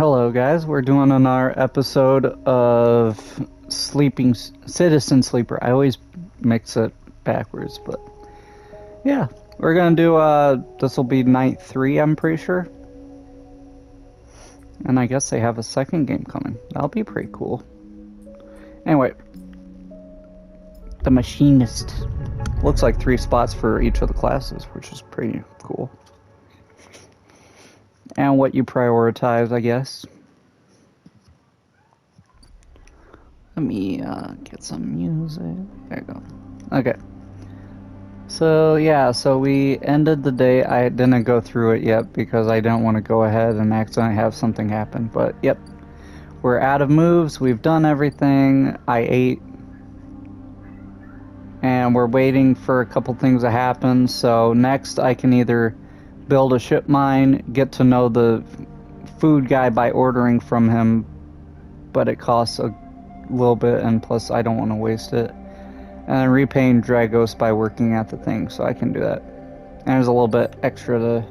Hello, guys. We're doing another episode of Sleeping Citizen Sleeper. I always mix it backwards, but yeah, we're gonna do. This will be night 3, I'm pretty sure. And I guess they have a second game coming. That'll be pretty cool. Anyway, the Machinist. Looks like 3 spots for each of the classes, which is pretty cool. And what you prioritize, I guess. Let me get some music. There you go. Okay. So yeah, so we ended the day. I didn't go through it yet because I don't want to go ahead and accidentally have something happen. But yep, we're out of moves. We've done everything. I ate. And we're waiting for a couple things to happen. So next I can either build a ship mine, get to know the food guy by ordering from him, but it costs a little bit, and plus I don't want to waste it. And then repaying Dragos by working at the thing, so I can do that. And there's a little bit extra to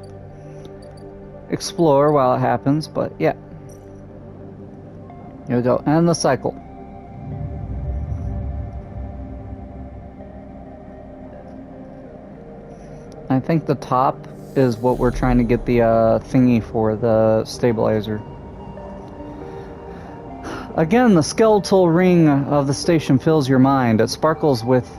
explore while it happens, but yeah. Here we go, and the cycle. I think the top is what we're trying to get the thingy for, the stabilizer. Again, the skeletal ring of the station fills your mind. It sparkles with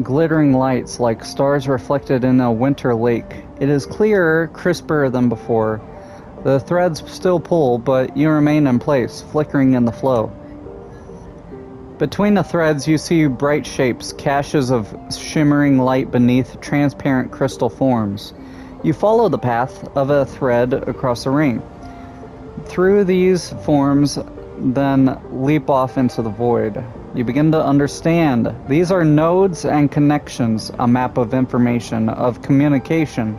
glittering lights like stars reflected in a winter lake. It is clearer, crisper than before. The threads still pull, but you remain in place, flickering in the flow. Between the threads, you see bright shapes, caches of shimmering light beneath transparent crystal forms. You follow the path of a thread across the ring. Through these forms, then leap off into the void. You begin to understand. These are nodes and connections, a map of information, of communication.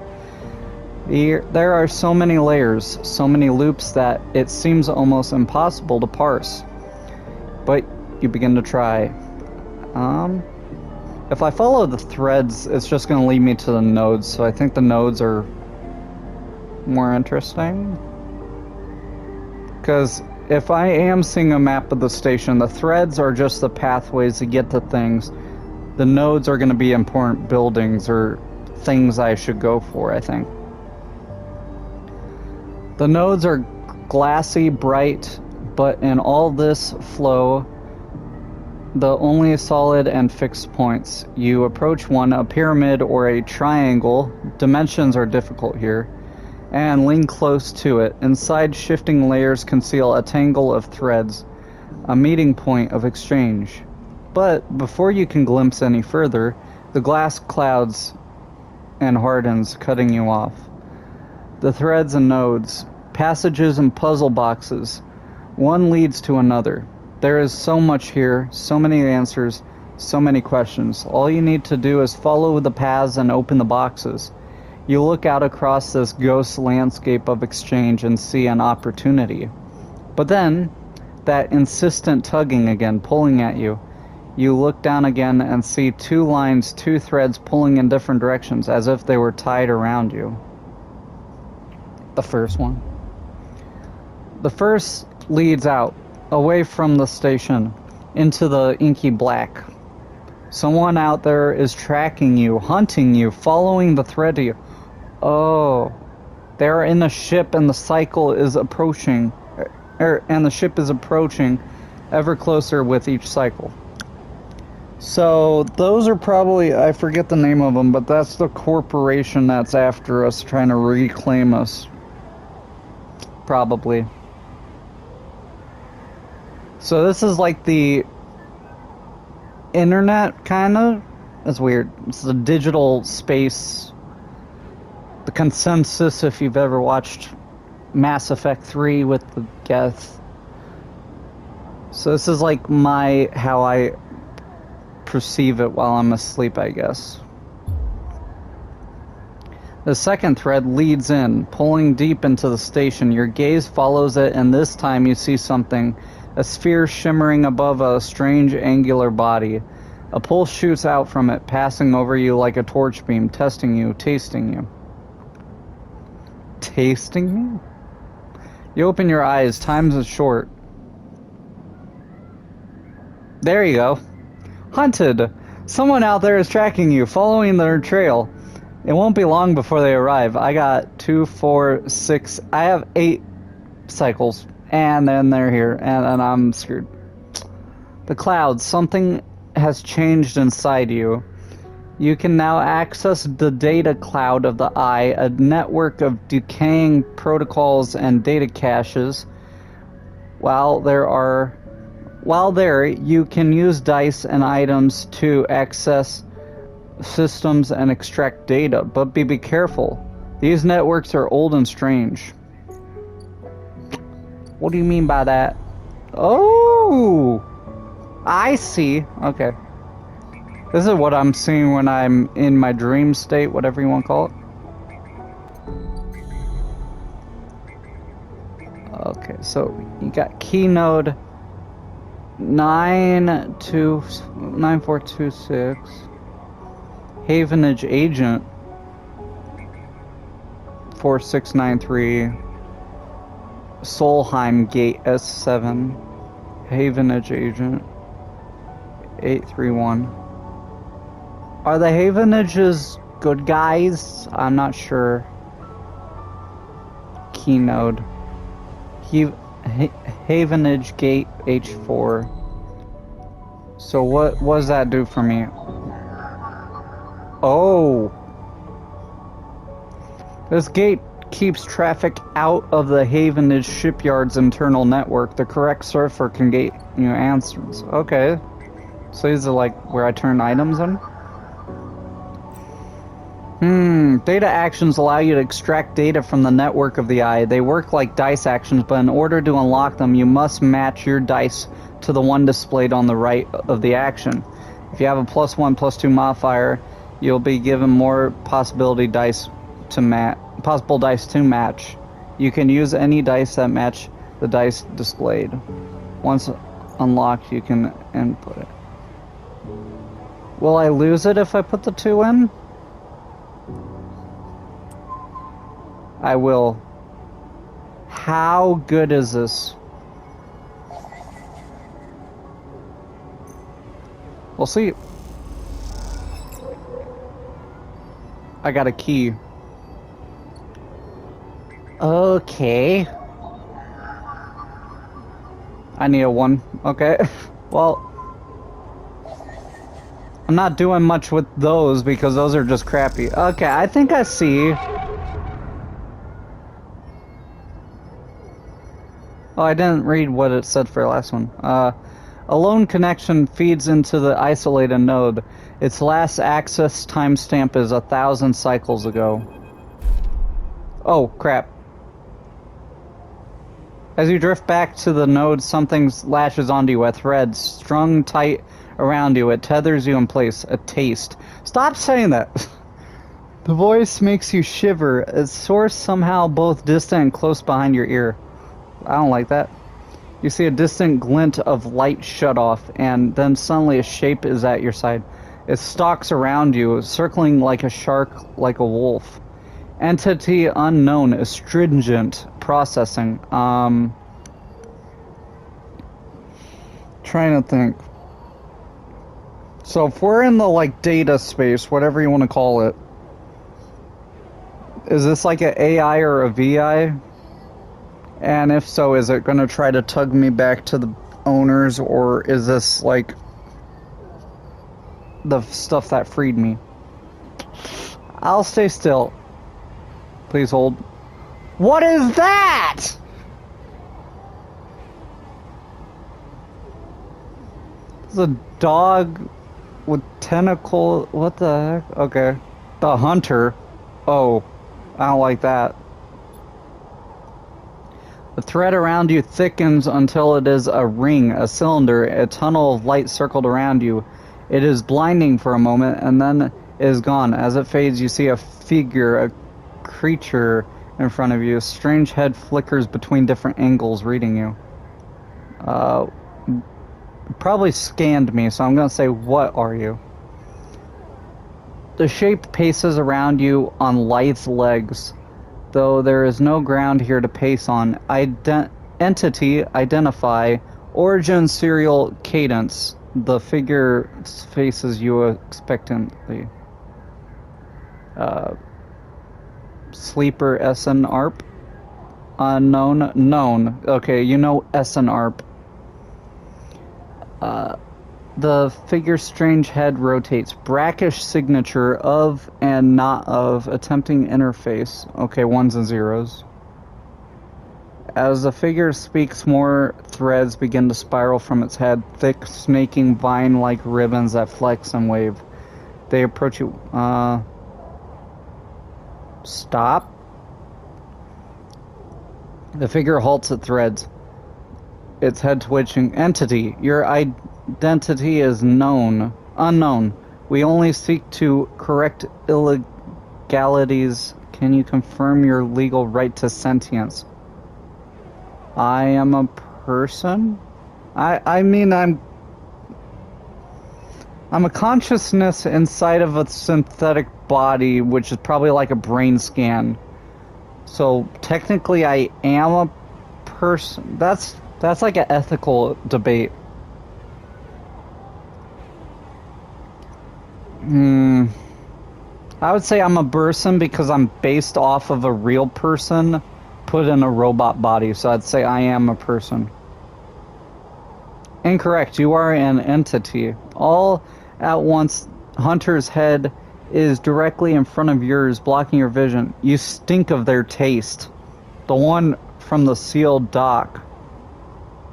There are so many layers, so many loops that it seems almost impossible to parse. But you begin to try. If I follow the threads, it's just going to lead me to the nodes, so I think the nodes are more interesting. Because if I am seeing a map of the station, the threads are just the pathways to get to things. The nodes are going to be important buildings or things I should go for, I think. The nodes are glassy, bright, but in all this flow, the only solid and fixed points. You approach one, a pyramid or a triangle. Dimensions are difficult here. And lean close to it. Inside, shifting layers conceal a tangle of threads, a meeting point of exchange. But before you can glimpse any further, the glass clouds and hardens, cutting you off. The threads and nodes, passages and puzzle boxes, one leads to another. There is so much here, so many answers, so many questions. All you need to do is follow the paths and open the boxes. You look out across this ghost landscape of exchange and see an opportunity. But then, that insistent tugging again, pulling at you. You look down again and see 2 lines, 2 threads pulling in different directions as if they were tied around you. The first one. The first leads out, away from the station, into the inky black. Someone out there is tracking you, hunting you, following the thread to you. Oh, they're in a ship and the cycle is approaching, and the ship is approaching ever closer with each cycle. So those are probably, I forget the name of them, but that's the corporation that's after us, trying to reclaim us. Probably. So this is like the internet, kind of. It's weird. It's the digital space. The consensus, if you've ever watched Mass Effect 3 with the Geth. So this is like how I perceive it while I'm asleep, I guess. The second thread leads in, pulling deep into the station. Your gaze follows it, and this time you see something. A sphere shimmering above a strange angular body. A pulse shoots out from it, passing over you like a torch beam, testing you, tasting you. Tasting me? You open your eyes. Time is short. There you go. Hunted. Someone out there is tracking you, following their trail. It won't be long before they arrive. I got 2, 4, 6. I have 8 cycles. And then they're here. And I'm screwed. The clouds. Something has changed inside you. You can now access the data cloud of the eye, a network of decaying protocols and data caches. While there, you can use dice and items to access systems and extract data, but be careful. These networks are old and strange. What do you mean by that? Oh! I see. Okay. This is what I'm seeing when I'm in my dream state, whatever you want to call it. Okay, so you got key node 9426, Havenage agent 4693, Solheim gate S7, Havenage agent 831. Are the Havanages good guys? I'm not sure. Keynode. Havenage Gate H4. So what does that do for me? Oh. This gate keeps traffic out of the Havenage shipyard's internal network. The correct surfer can get answers. Okay. So these are like where I turn items in? Data actions allow you to extract data from the network of the eye. They work like dice actions, but in order to unlock them, you must match your dice to the one displayed on the right of the action. If you have a +1/+2 modifier, you'll be given more possible dice to match. You can use any dice that match the dice displayed. Once unlocked, you can input it. Will I lose it if I put the 2 in? I will. How good is this? We'll see. I got a key. Okay. I need a 1. Okay. Well, I'm not doing much with those because those are just crappy. Okay, I think I see. Oh, I didn't read what it said for the last one. A lone connection feeds into the isolated node. Its last access timestamp is 1,000 cycles ago. Oh, crap. As you drift back to the node, something latches onto you, a thread strung tight around you. It tethers you in place. A taste. Stop saying that! The voice makes you shiver. A source somehow both distant and close behind your ear. I don't like that. You see a distant glint of light shut off, and then suddenly a shape is at your side. It stalks around you, circling like a shark, like a wolf. Entity unknown, astringent processing. Trying to think. So if we're in the like data space, whatever you want to call it, is this like an AI or a VI? And if so, is it going to try to tug me back to the owners, or is this like the stuff that freed me? I'll stay still. Please hold. What is that? It's a dog with tentacle. What the heck? Okay. The hunter. Oh, I don't like that. The thread around you thickens until it is a ring, a cylinder, a tunnel of light circled around you. It is blinding for a moment, and then it is gone. As it fades, you see a figure, a creature in front of you. A strange head flickers between different angles, reading you. Probably scanned me, so I'm going to say, what are you? The shape paces around you on lithe legs. Though there is no ground here to pace on. Entity, identify, origin, serial, cadence. The figure faces you expectantly. Sleeper, Essen, ARP. Unknown, known. Okay, you know Essen, ARP. The figure's strange head rotates. Brackish signature of and not of. Attempting interface. Okay, ones and zeros. As the figure speaks, more threads begin to spiral from its head. Thick, snaking, vine-like ribbons that flex and wave. They approach you. Stop. The figure halts at threads. Its head twitching. Entity. Your identity is unknown. We only seek to correct illegalities. Can you confirm your legal right to sentience? I am a person? I mean, I'm a consciousness inside of a synthetic body, which is probably like a brain scan. So technically I am a person. That's like an ethical debate. I would say I'm a person because I'm based off of a real person put in a robot body, so I'd say I am a person. Incorrect, you are an entity. All at once, Hunter's head is directly in front of yours, blocking your vision. You stink of their taste. The one from the sealed dock.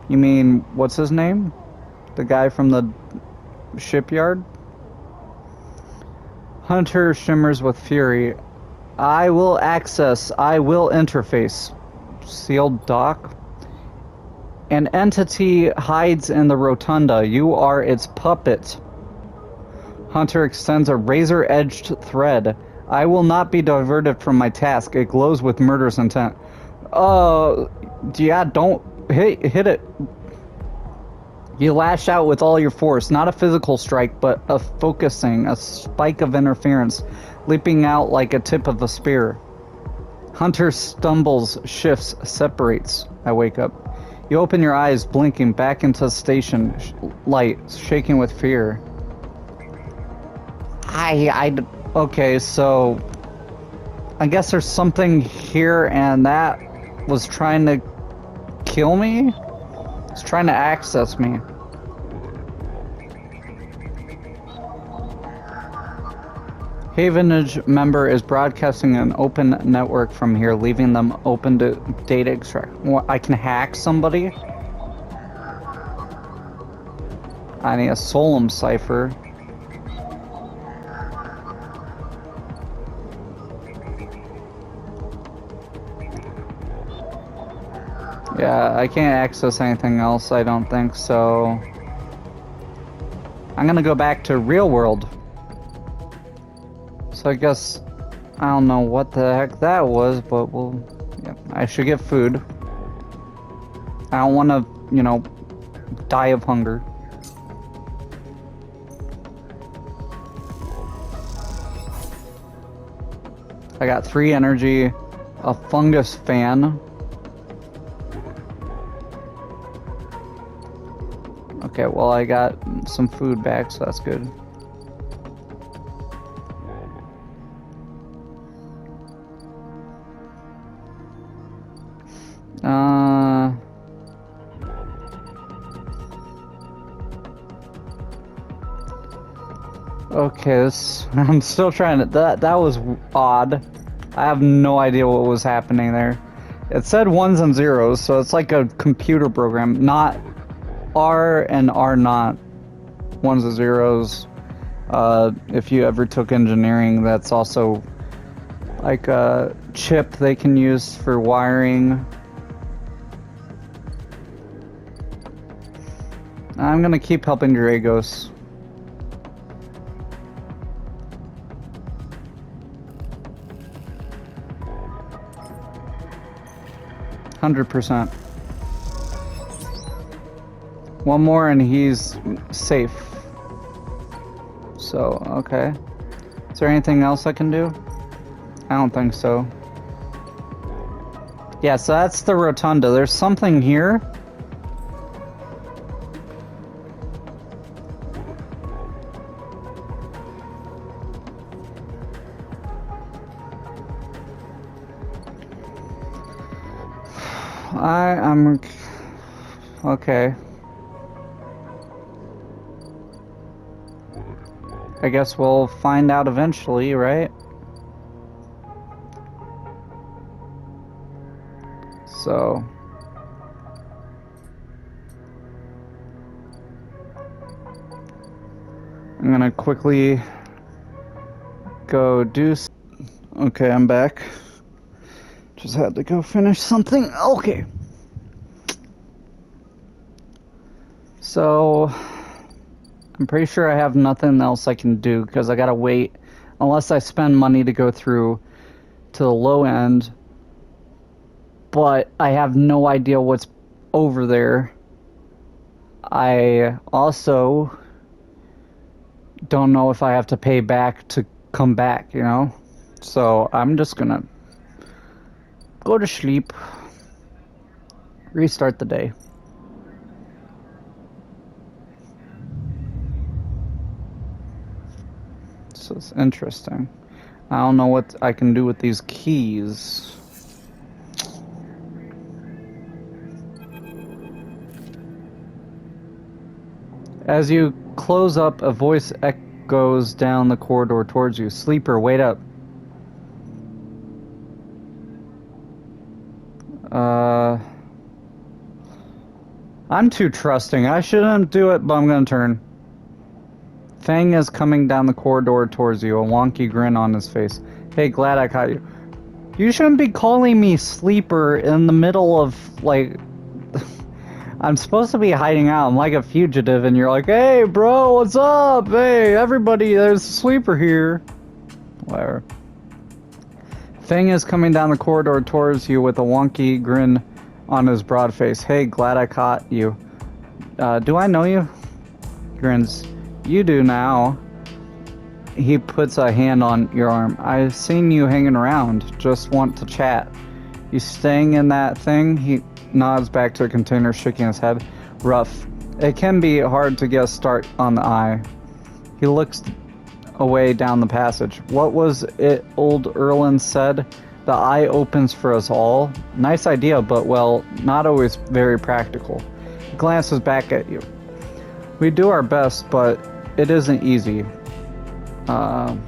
You mean, what's his name? The guy from the shipyard? Hunter shimmers with fury. I will interface. Sealed dock? An entity hides in the rotunda. You are its puppet. Hunter extends a razor-edged thread. I will not be diverted from my task. It glows with murderous intent. Yeah, don't hit it. You lash out with all your force, not a physical strike, but a focusing, a spike of interference, leaping out like a tip of a spear. Hunter stumbles, shifts, separates. I wake up. You open your eyes, blinking, back into the station light, shaking with fear. Okay, so I guess there's something here, and that was trying to kill me? It's trying to access me. Havenage member is broadcasting an open network from here, leaving them open to data extract. What, I can hack somebody? I need a Solum cipher. Yeah, I can't access anything else, I don't think, so I'm gonna go back to real world. So I guess I don't know what the heck that was, but yeah, I should get food. I don't want to, you know, die of hunger. I got 3 energy, a fungus fan. Okay, well I got some food back, so that's good. Okay, I'm still trying to, that was odd. I have no idea what was happening there. It said ones and zeros, so it's like a computer program, not R and R not. Ones and zeros. If you ever took engineering, that's also like a chip they can use for wiring. I'm gonna keep helping Dragos. %. One more and he's safe. So, okay. Is there anything else I can do? I don't think so. Yeah, so that's the rotunda. There's something here. I'm okay. I guess we'll find out eventually, right? So I'm gonna quickly go do. Okay, I'm back. Just had to go finish something. Okay. So I'm pretty sure I have nothing else I can do because I gotta wait unless I spend money to go through to the low end. But I have no idea what's over there. I also don't know if I have to pay back to come back, you know? So I'm just gonna go to sleep, restart the day. This is interesting. I don't know what I can do with these keys. As you close up, a voice echoes down the corridor towards you. Sleeper, wait up. I'm too trusting. I shouldn't do it, but I'm gonna turn. Fang is coming down the corridor towards you, a wonky grin on his face. Hey, glad I caught you. You shouldn't be calling me Sleeper in the middle of, like... I'm supposed to be hiding out. I'm like a fugitive, and you're like, hey, bro, what's up? Hey, everybody, there's a Sleeper here. Whatever. Fang is coming down the corridor towards you with a wonky grin on his broad face. Hey, glad I caught you. Do I know you? Grins. You do now. He puts a hand on your arm. I've seen you hanging around. Just want to chat. You staying in that thing? He nods back to the container, shaking his head. Rough. It can be hard to get a start on the eye. He looks away down the passage. What was it old Erland said? The eye opens for us all. Nice idea, but, well, not always very practical. He glances back at you. We do our best, but it isn't easy. I'm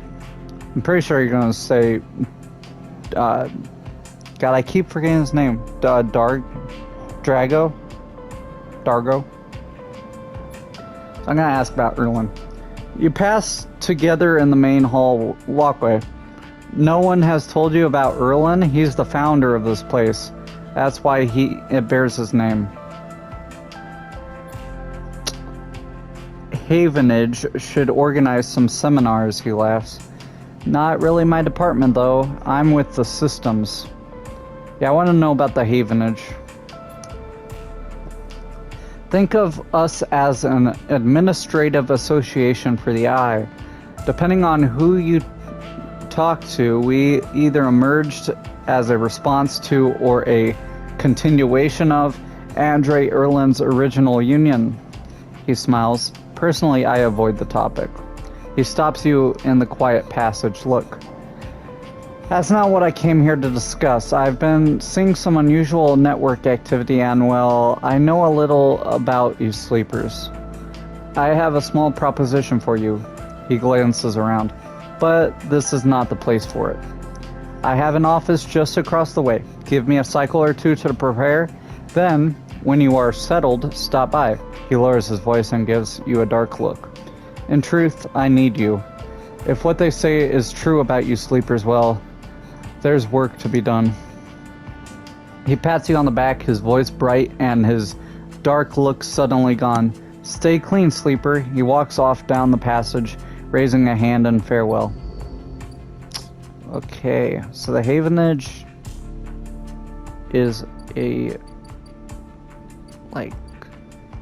pretty sure you're gonna say, God, I keep forgetting his name. Dargo? I'm gonna ask about Erland. You pass together in the main hall walkway. No one has told you about Erland. He's the founder of this place. That's why it bears his name. Havenage should organize some seminars, he laughs. Not really my department, though. I'm with the systems. Yeah, I want to know about the Havenage. Think of us as an administrative association for the Eye. Depending on who you talk to, we either emerged as a response to or a continuation of Andre Erland's original union. He smiles. Personally, I avoid the topic. He stops you in the quiet passage. Look. That's not what I came here to discuss. I've been seeing some unusual network activity and, well, I know a little about you sleepers. I have a small proposition for you. He glances around. But this is not the place for it. I have an office just across the way. Give me a cycle or two to prepare. Then, when you are settled, stop by. He lowers his voice and gives you a dark look. In truth, I need you. If what they say is true about you sleepers, well, there's work to be done. He pats you on the back, his voice bright and his dark look suddenly gone. Stay clean, sleeper. He walks off down the passage, raising a hand in farewell. Okay, so the Havenage is a, like,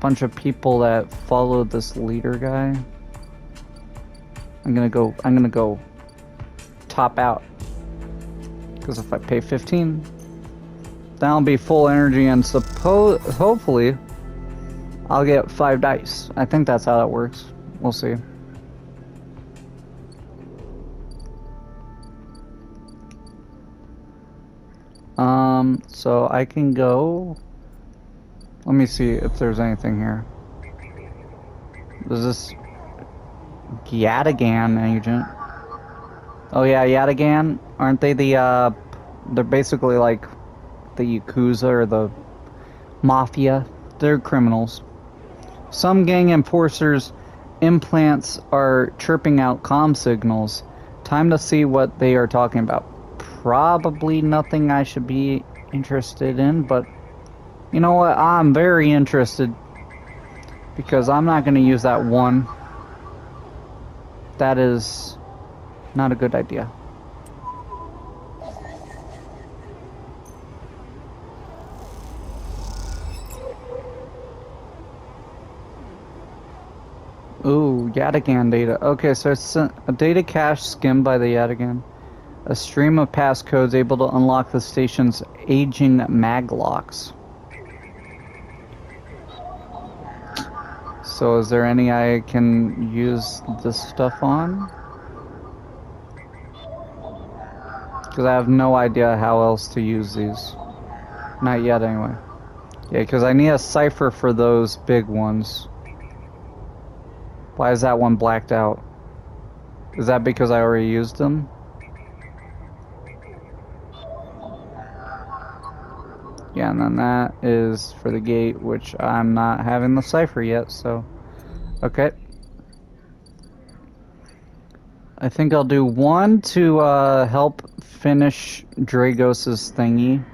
bunch of people that follow this leader guy. I'm gonna go top out. Because if I pay 15, That'll be full energy, and hopefully I'll get 5 dice. I think that's how that works. We'll see. So I can go. Let me see if there's anything here. Is this Yatagan agent? Oh yeah, Yatagan. Aren't they the they're basically like the Yakuza or the Mafia. They're criminals. Some gang enforcers' implants are chirping out comm signals. Time to see what they are talking about. Probably nothing I should be interested in, but you know what? I'm very interested because I'm not going to use that one. That is not a good idea. Ooh, Yatagan data. Okay, so it's a data cache skimmed by the Yatagan. A stream of passcodes able to unlock the station's aging maglocks. So is there any I can use this stuff on? Because I have no idea how else to use these. Not yet, anyway. Yeah, because I need a cipher for those big ones. Why is that one blacked out? Is that because I already used them? Yeah, and then that is for the gate, which I'm not having the cipher yet, so... Okay. I think I'll do one to help finish Dragos's thingy.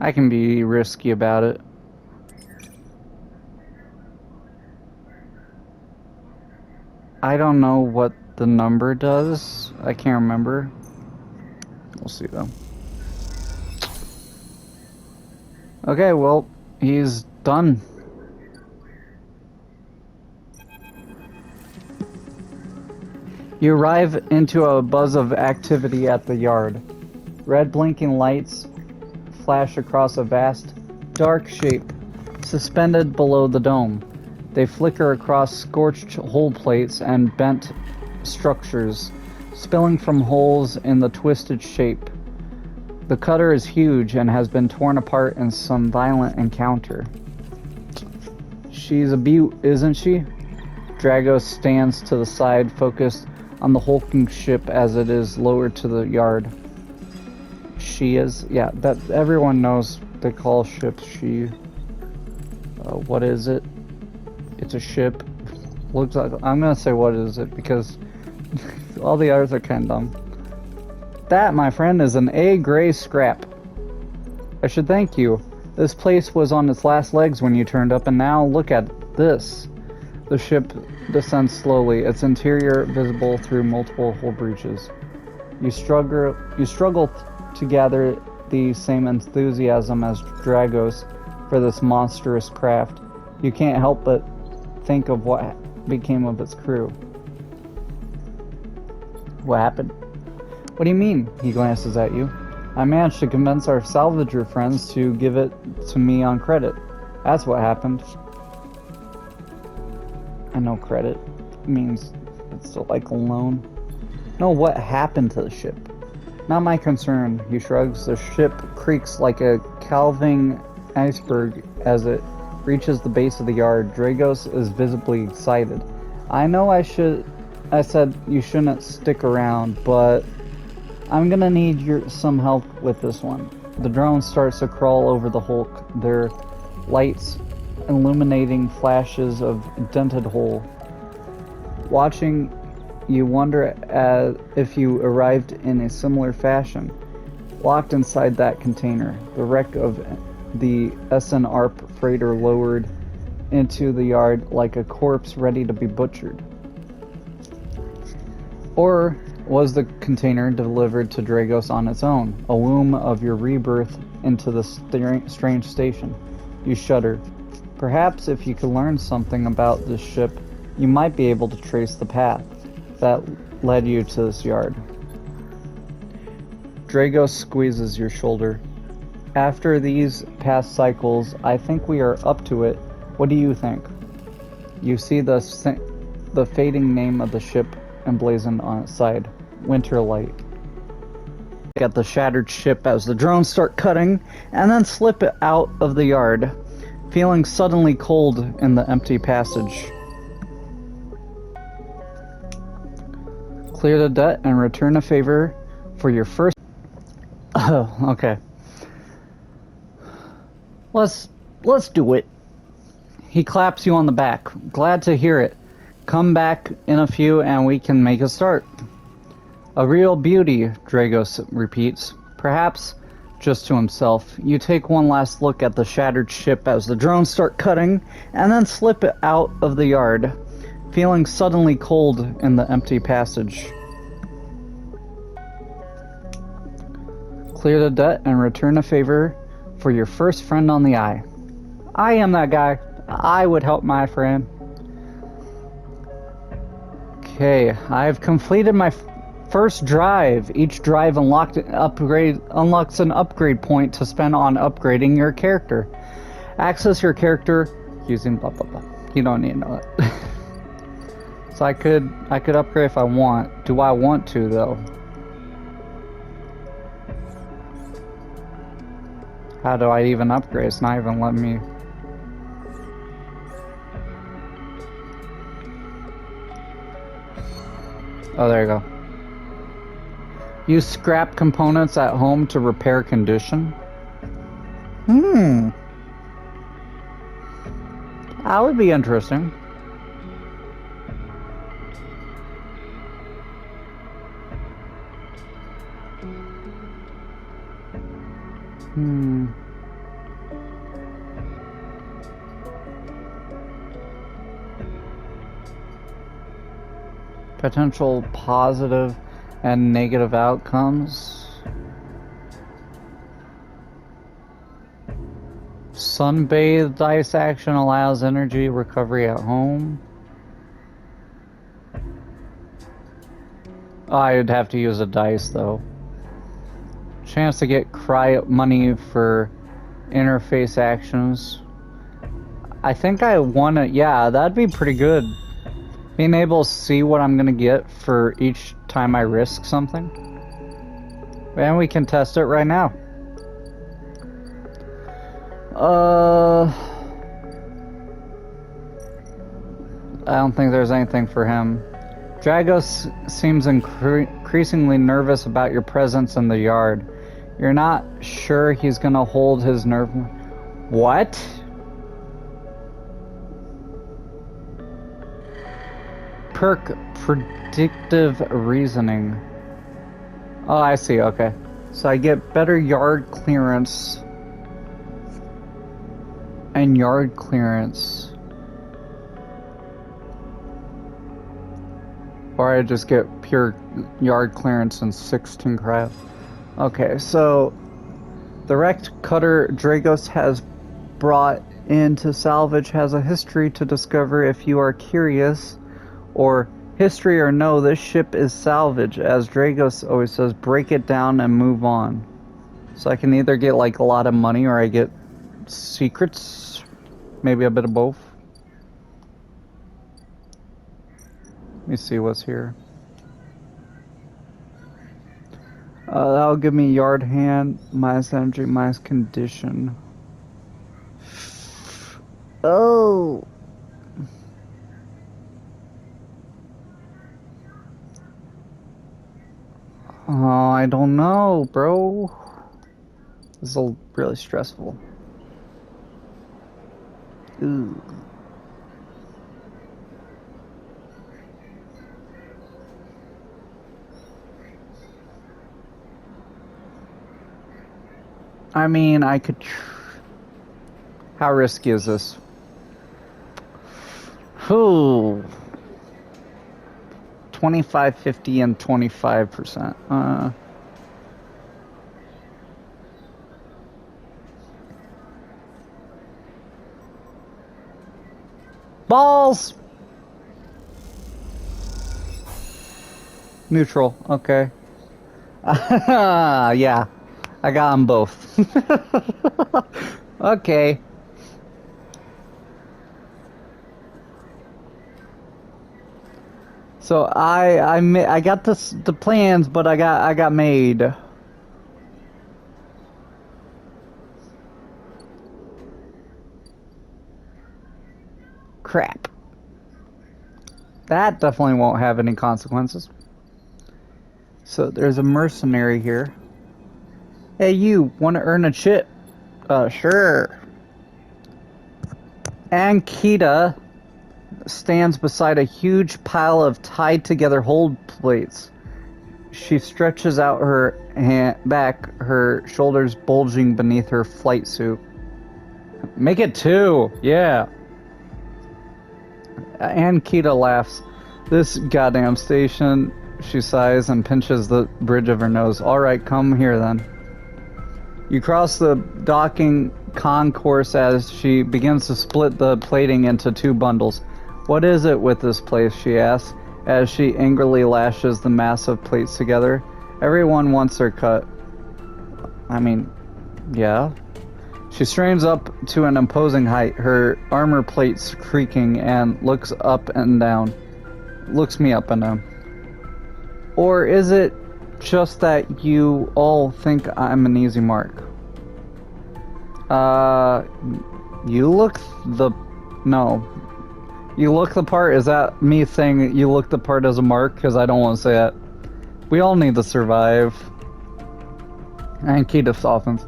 I can be risky about it. I don't know what the number does. I can't remember. We'll see though. Okay, well, he's done. You arrive into a buzz of activity at the yard. Red blinking lights flash across a vast, dark shape suspended below the dome. They flicker across scorched hull plates and bent structures, spilling from holes in the twisted shape. The cutter is huge and has been torn apart in some violent encounter. She's a beaut, isn't she? Dragos stands to the side, focused on the hulking ship as it is lowered to the yard. She is? Yeah, that everyone knows they call ships she. What is it? It's a ship. Looks like, I'm gonna say what is it because all the others are kind of dumb. That, my friend, is an A-gray scrap. I should thank you. This place was on its last legs when you turned up, and now look at this. The ship descends slowly, its interior visible through multiple hull breaches. You struggle to gather the same enthusiasm as Dragos for this monstrous craft. You can't help but think of what became of its crew. What happened? What do you mean? He glances at you. I managed to convince our salvager friends to give it to me on credit. That's what happened. I know credit means it's like a loan. No, what happened to the ship? Not my concern, he shrugs. The ship creaks like a calving iceberg as it reaches the base of the yard. Dragos is visibly excited. I know I said you shouldn't stick around, but I'm gonna need some help with this one. The drone starts to crawl over the hulk, their lights illuminating flashes of dented hull. Watching, you wonder if you arrived in a similar fashion. Locked inside that container, the wreck of the SN ARP freighter lowered into the yard like a corpse ready to be butchered. Or was the container delivered to Dragos on its own, a womb of your rebirth into the strange station? You shudder. Perhaps if you could learn something about this ship, you might be able to trace the path that led you to this yard. Dragos squeezes your shoulder. After these past cycles, I think we are up to it. What do you think? You see the fading name of the ship emblazoned on its side, Winterlight. At the shattered ship as the drones start cutting, and then slip it out of the yard, feeling suddenly cold in the empty passage. Clear the debt and return a favor for your first... Oh, okay. Let's do it. He claps you on the back. Glad to hear it. Come back in a few and we can make a start. A real beauty, Dragos repeats, perhaps just to himself. You take one last look at the shattered ship as the drones start cutting, and then slip it out of the yard, feeling suddenly cold in the empty passage. Clear the debt and return a favor for your first friend on the eye. I am that guy. I would help my friend. Okay, I've completed my first drive. Each drive unlocks an upgrade point to spend on upgrading your character. Access your character using blah blah blah. You don't need to know that. So I could upgrade if I want. Do I want to though? How do I even upgrade? It's not even letting me. Oh, there you go. Use scrap components at home to repair condition. That would be interesting. Potential positive and negative outcomes. Sunbathe dice action allows energy recovery at home. Oh, I'd have to use a dice though. Chance to get money for interface actions. I think I want to. Yeah, that'd be pretty good. Being able to see what I'm gonna get for each time I risk something. And we can test it right now. I don't think there's anything for him. Dragos seems increasingly nervous about your presence in the yard. You're not sure he's gonna hold his nerve. What? Perk predictive reasoning. Oh, I see, okay. So I get better yard clearance. And yard clearance. Or I just get pure yard clearance and 16 craft. Okay, so the wrecked cutter Dragos has brought into salvage has a history to discover if you are curious. Or history or no, this ship is salvage. As Dragos always says, break it down and move on. So I can either get like a lot of money or I get secrets. Maybe a bit of both. Let me see what's here. That'll give me yard hand, minus energy, minus condition. Oh! Oh, I don't know, bro. This is really stressful. Ooh. I mean, I could... How risky is this? Ooh. 25, 50, and 25%. Balls! Neutral. Okay. Yeah. I got them both. Okay. So I got the plans, but I got made. Crap. That definitely won't have any consequences. So there's a mercenary here. Hey, you want to earn a chip? Sure. Ankita stands beside a huge pile of tied together hold plates. She stretches out her back, her shoulders bulging beneath her flight suit. Make it 2, yeah. Ankita laughs. This goddamn station, she sighs and pinches the bridge of her nose. Alright, come here then. You cross the docking concourse as she begins to split the plating into 2 bundles. What is it with this place, she asks, as she angrily lashes the massive plates together. Everyone wants their cut. I mean, yeah. She strains up to an imposing height, her armor plates creaking, and looks up and down. Looks me up and down. Or is it just that you all think I'm an easy mark? You look the... No. You look the part? Is that me saying you look the part as a mark? Because I don't want to say it. We all need to survive. And Keita softens.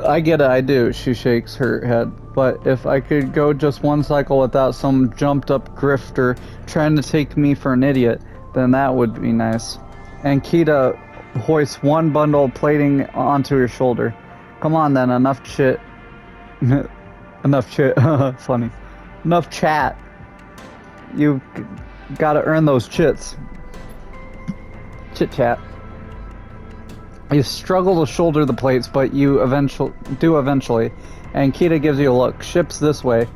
I get it, I do. She shakes her head. But if I could go just one cycle without some jumped up grifter trying to take me for an idiot, then that would be nice. And Keita hoists one bundle of plating onto her shoulder. Come on then, enough chit. Enough chit. Funny. Enough chat. You gotta earn those chits. Chit chat. You struggle to shoulder the plates, but you eventually. And Keita gives you a look. Ship's this way.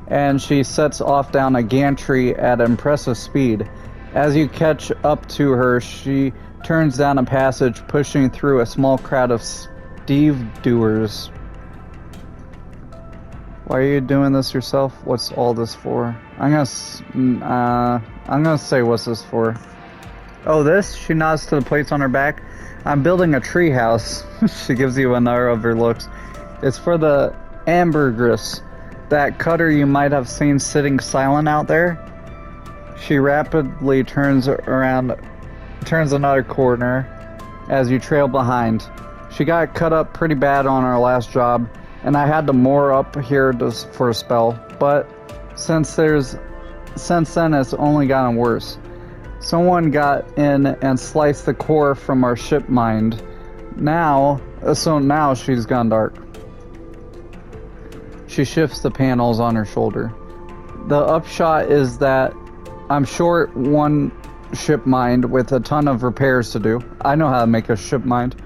And she sets off down a gantry at impressive speed. As you catch up to her, she turns down a passage, pushing through a small crowd of stevedoers. Why are you doing this yourself? What's all this for? I'm gonna say what's this for. Oh, this? She nods to the plates on her back. I'm building a tree house. She gives you another of her looks. It's for the ambergris, that cutter you might have seen sitting silent out there. She rapidly turns another corner as you trail behind. She got cut up pretty bad on our last job, and I had to moor up here for a spell. But since then, it's only gotten worse. Someone got in and sliced the core from our ship mind. Now she's gone dark. She shifts the panels on her shoulder. The upshot is that I'm short one ship mind with a ton of repairs to do. I know how to make a ship mind.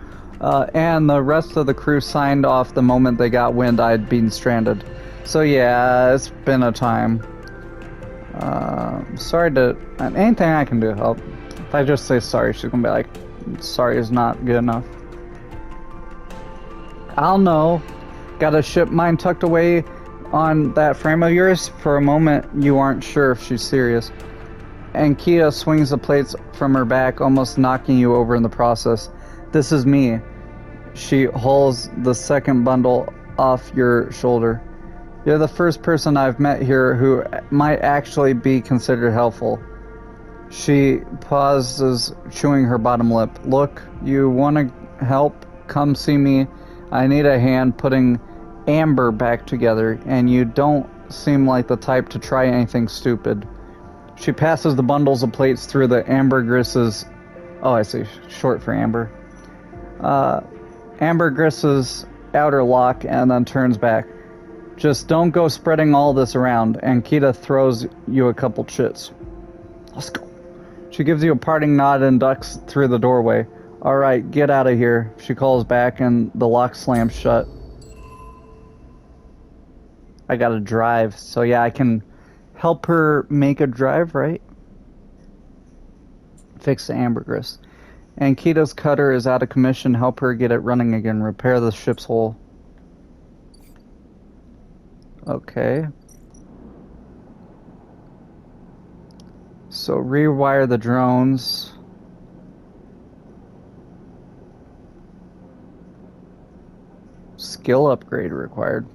And the rest of the crew signed off the moment they got wind I'd been stranded. So yeah, it's been a time. Sorry to... anything I can do to help. If I just say sorry, she's gonna be like, sorry is not good enough. I'll know. Got a ship mine tucked away on that frame of yours? For a moment, you aren't sure if she's serious. And Keita swings the plates from her back, almost knocking you over in the process. This is me. She hauls the second bundle off your shoulder. You're the first person I've met here who might actually be considered helpful. She pauses, chewing her bottom lip. Look, you want to help? Come see me. I need a hand putting Amber back together, and you don't seem like the type to try anything stupid. She passes the bundles of plates through the ambergriss's... Oh, I see. Short for Amber. Ambergriss's outer lock, and then turns back. Just don't go spreading all this around, and Keita throws you a couple chits. Let's go. She gives you a parting nod and ducks through the doorway. Alright, get out of here, she calls back, and the lock slams shut. I gotta drive, so yeah, I can help her make a drive, right? Fix the ambergris. And Kita's cutter is out of commission. Help her get it running again. Repair the ship's hull. Okay. So rewire the drones. Skill upgrade required.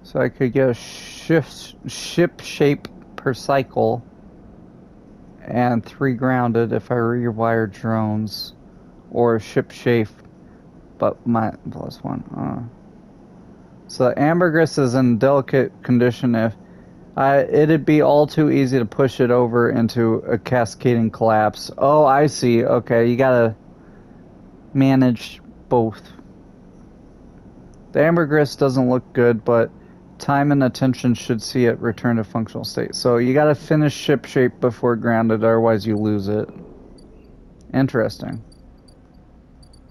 So I could get a ship shape per cycle and 3 grounded if I rewire drones, or ship shape, but my +1. So the ambergris is in delicate condition. If it'd be all too easy to push it over into a cascading collapse. Oh, I see. Okay, you gotta manage both. The ambergris doesn't look good, but time and attention should see it return to functional state. So you gotta finish ship shape before grounded, otherwise you lose it. Interesting.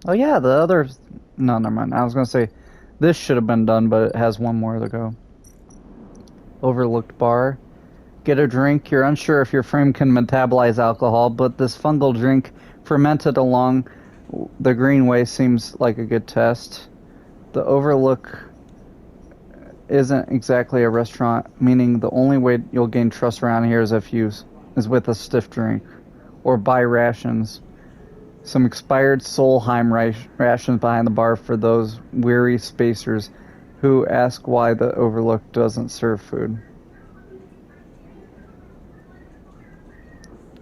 Oh yeah, the other... No, never mind. I was gonna say, this should have been done, but it has one more to go. Overlooked bar. Get a drink. You're unsure if your frame can metabolize alcohol, but this fungal drink fermented along the greenway seems like a good test. The Overlook isn't exactly a restaurant, meaning the only way you'll gain trust around here is with a stiff drink, or buy rations. Some expired Solheim rations behind the bar for those weary spacers who ask why the Overlook doesn't serve food.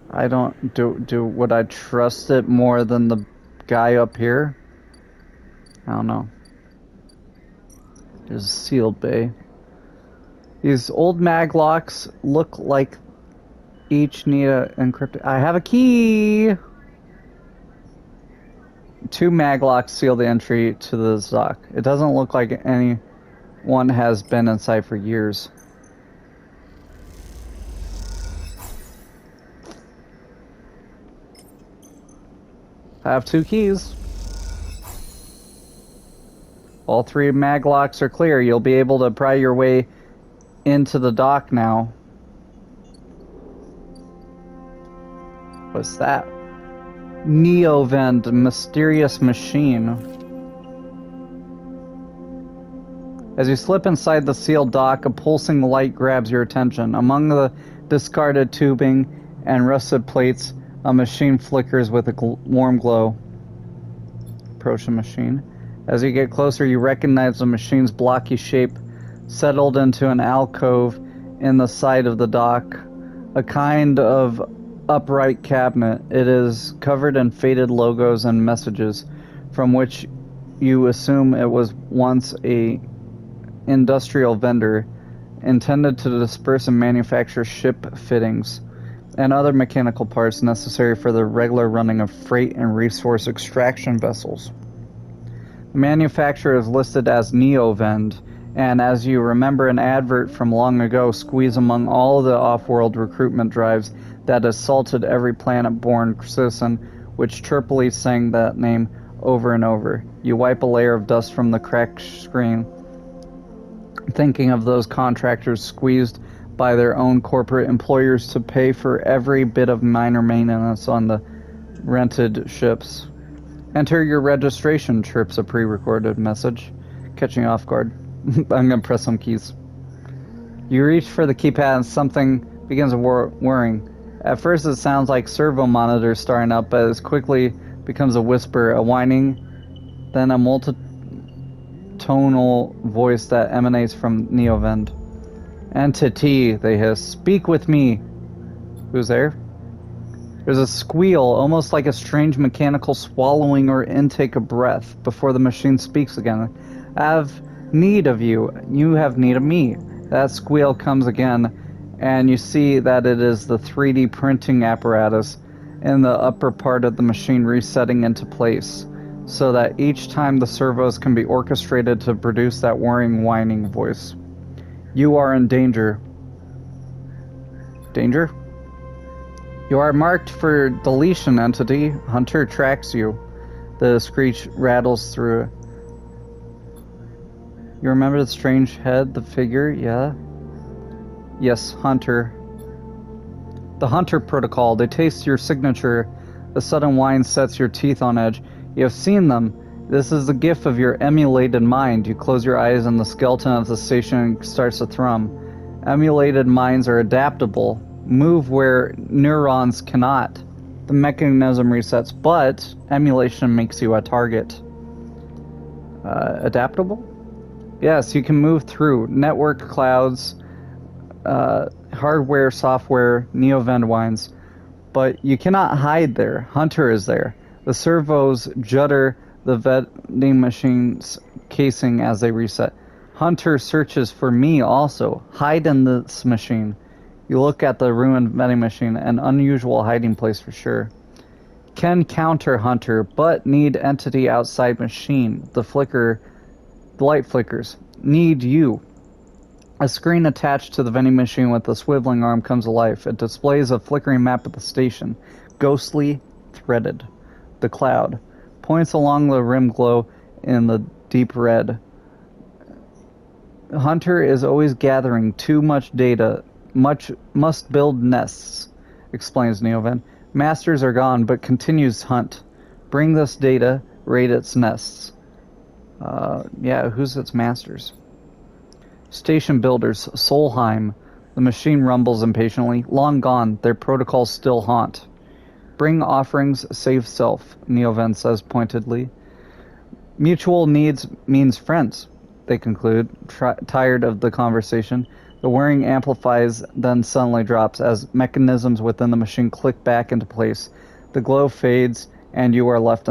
I don't would I trust it more than the guy up here? I don't know. There's a sealed bay. These old mag locks look like each need a encrypted... I have a key! 2 mag locks seal the entry to the dock. It doesn't look like anyone has been inside for years. I have 2 keys. All 3 mag locks are clear. You'll be able to pry your way into the dock now. What's that? Neovend, mysterious machine. As you slip inside the sealed dock, a pulsing light grabs your attention. Among the discarded tubing and rusted plates, a machine flickers with a warm glow. Approach the machine. As you get closer, you recognize the machine's blocky shape settled into an alcove in the side of the dock, a kind of upright cabinet. It is covered in faded logos and messages, from which you assume it was once a industrial vendor intended to disperse and manufacture ship fittings and other mechanical parts necessary for the regular running of freight and resource extraction vessels. The manufacturer is listed as Neovend, and as you remember an advert from long ago, squeeze among all the off-world recruitment drives that assaulted every planet-born citizen, which chirpily sang that name over and over. You wipe a layer of dust from the cracked screen, thinking of those contractors squeezed by their own corporate employers to pay for every bit of minor maintenance on the rented ships. Enter your registration, chirps a pre-recorded message, catching you off guard. I'm gonna press some keys. You reach for the keypad and something begins whirring. At first it sounds like servo monitors starting up, but it quickly becomes a whisper, a whining, then a multitonal voice that emanates from Neovend. Entity, they hiss. Speak with me. Who's there? There's a squeal, almost like a strange mechanical swallowing or intake of breath, before the machine speaks again. I have need of you. You have need of me. That squeal comes again, and you see that it is the 3D printing apparatus in the upper part of the machine resetting into place, so that each time the servos can be orchestrated to produce that whirring, whining voice. You are in danger. Danger? You are marked for deletion, entity. Hunter tracks you. The screech rattles through. You remember the strange head, the figure? Yeah? Yes, Hunter. The Hunter Protocol. They taste your signature. The sudden whine sets your teeth on edge. You have seen them. This is the gift of your emulated mind. You close your eyes and the skeleton of the station starts to thrum. Emulated minds are adaptable. Move where neurons cannot. The mechanism resets, but emulation makes you a target. Adaptable? Yes, you can move through network clouds, hardware, software, Neovend winds, but you cannot hide there. Hunter is there. The servos judder the vending machine's casing as they reset. Hunter searches for me also. Hide in this machine. You look at the ruined vending machine, an unusual hiding place for sure. Can counter Hunter, but need entity outside machine. The light flickers. Need you. A screen attached to the vending machine with a swiveling arm comes alive. It displays a flickering map of the station. Ghostly, threaded. The cloud. Points along the rim glow in the deep red. Hunter is always gathering too much data. Must build nests, explains Neovend. Masters are gone, but continues hunt. Bring this data, raid its nests. Yeah, who's its masters? Station builders, Solheim. The machine rumbles impatiently. Long gone, their protocols still haunt. Bring offerings, save self, Neovend says pointedly. Mutual needs means friends, they conclude, tired of the conversation. The whirring amplifies, then suddenly drops as mechanisms within the machine click back into place. The glow fades, and you are left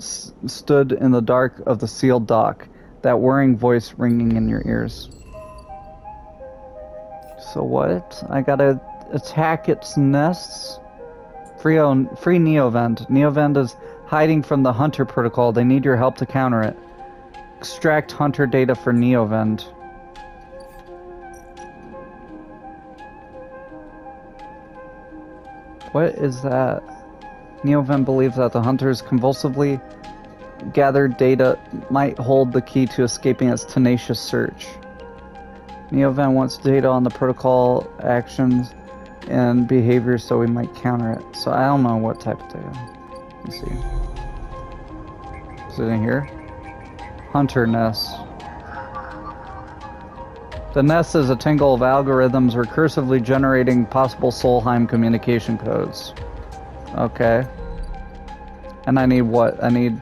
stood in the dark of the sealed dock, that whirring voice ringing in your ears. So what? I gotta attack its nests? Free Neovend. Neovend is hiding from the Hunter Protocol. They need your help to counter it. Extract Hunter data for Neovend. What is that? Neovend believes that the Hunter's convulsively gathered data might hold the key to escaping its tenacious search. Neovend wants data on the protocol actions and behaviors so we might counter it. So I don't know what type of data. Let me see. Is it in here? Hunter Nest. The nest is a tangle of algorithms recursively generating possible Solheim communication codes. Okay. And I need what? I need...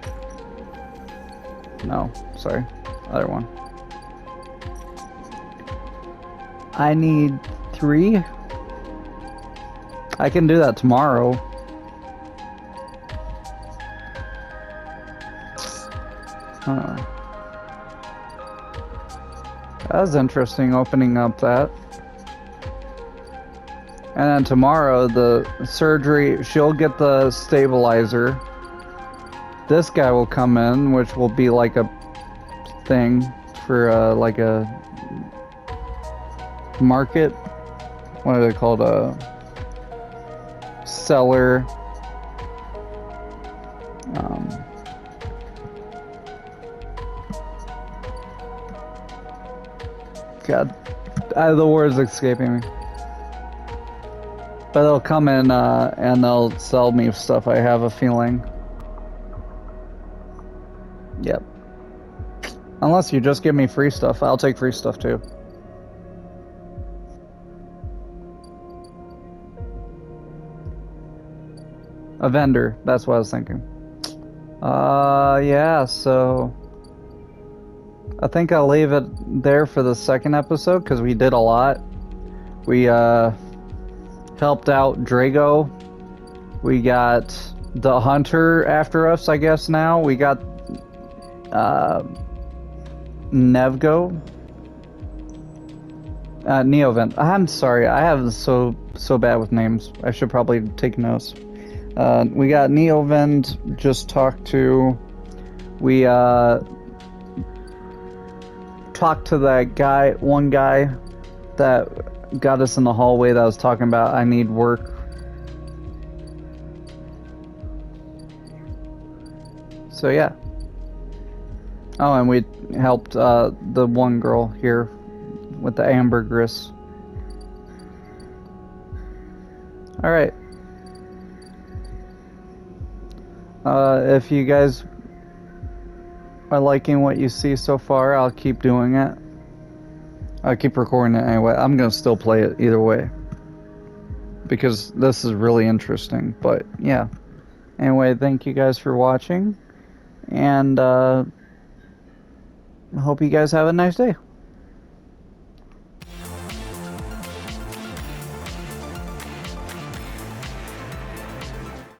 No, sorry. Other one. I need 3? I can do that tomorrow. Huh. That was interesting, opening up that. And then tomorrow, the surgery, she'll get the stabilizer. This guy will come in, which will be like a thing for like a market. What are they called? A seller. God, the word's escaping me. But they'll come in and they'll sell me stuff, I have a feeling. Yep. Unless you just give me free stuff, I'll take free stuff too. A vendor, that's what I was thinking. Yeah, so... I think I'll leave it there for the second episode, because we did a lot. We, helped out Drago. We got the Hunter after us, I guess now. We got, Nevgo. Neovend. I'm sorry, I have so bad with names. I should probably take notes. We got Neovend just talked to. We talked to that one guy that got us in the hallway that was talking about I need work. So yeah. Oh, and we helped the one girl here with the ambergris. Alright. If you guys are liking what you see so far, I'll keep doing it. I'll keep recording it anyway. I'm gonna still play it either way, because this is really interesting. But yeah. Anyway, thank you guys for watching, and hope you guys have a nice day.